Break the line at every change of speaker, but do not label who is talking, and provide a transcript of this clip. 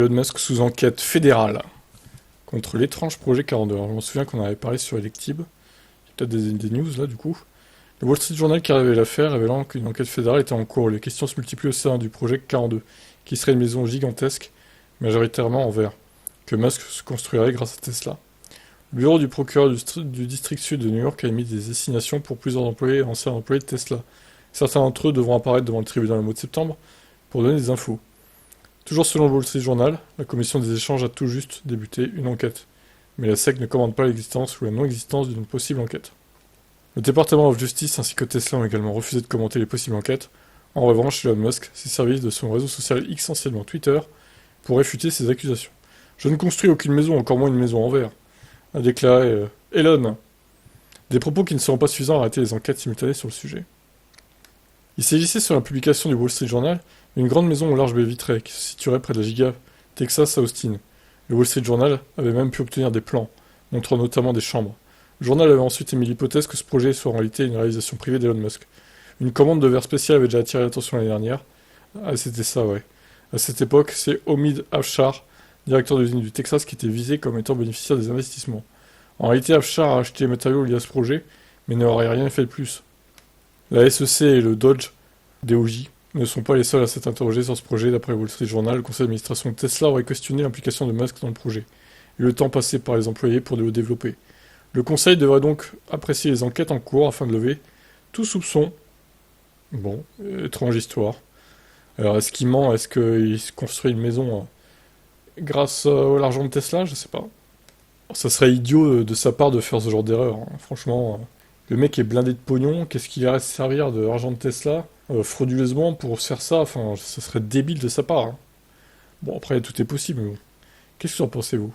Elon Musk sous enquête fédérale contre l'étrange projet 42. Alors, je me souviens qu'on avait parlé sur Electib. Il y a peut-être des news là du coup. Le Wall Street Journal qui a révélé l'affaire, révélant qu'une enquête fédérale était en cours. Les questions se multiplient au sein du projet 42, qui serait une maison gigantesque, majoritairement en verre, que Musk se construirait grâce à Tesla. Le bureau du procureur du district sud de New York a émis des assignations pour plusieurs employés et anciens employés de Tesla. Certains d'entre eux devront apparaître devant le tribunal au mois de septembre pour donner des infos. Toujours selon le Wall Street Journal, la commission des échanges a tout juste débuté une enquête. Mais la SEC ne commande pas l'existence ou la non-existence d'une possible enquête. Le département of Justice ainsi que Tesla ont également refusé de commenter les possibles enquêtes. En revanche, Elon Musk s'est servi de son réseau social X, anciennement Twitter, pour réfuter ces accusations. Je ne construis aucune maison, encore moins une maison en verre, a déclaré Elon. Des propos qui ne seront pas suffisants à arrêter les enquêtes simultanées sur le sujet. Il s'agissait sur la publication du Wall Street Journal d'une grande maison aux larges baies vitrées qui se situerait près de la giga Texas à Austin. Le Wall Street Journal avait même pu obtenir des plans, montrant notamment des chambres. Le journal avait ensuite émis l'hypothèse que ce projet soit en réalité une réalisation privée d'Elon Musk. Une commande de verre spécial avait déjà attiré l'attention l'année dernière. Ah, c'était ça, ouais. À cette époque, c'est Omid Afshar, directeur d'usine du Texas, qui était visé comme étant bénéficiaire des investissements. En réalité, Afshar a acheté les matériaux liés à ce projet, mais n'aurait rien fait de plus. La SEC et le Dodge DOJ ne sont pas les seuls à s'être interrogés sur ce projet. D'après le Wall Street Journal, le conseil d'administration de Tesla aurait questionné l'implication de Musk dans le projet, et le temps passé par les employés pour le développer. Le conseil devrait donc apprécier les enquêtes en cours afin de lever tout soupçon. Bon, étrange histoire. Alors, est-ce qu'il ment? Est-ce qu'il construit une maison grâce à l'argent de Tesla? Je sais pas. Ça serait idiot de sa part de faire ce genre d'erreur, hein. Franchement, le mec est blindé de pognon. Qu'est-ce qu'il irait se servir de l'argent de Tesla frauduleusement pour se faire ça? Enfin, ça serait débile de sa part, hein. Bon, après, tout est possible, mais bon. Qu'est-ce que vous en pensez, vous?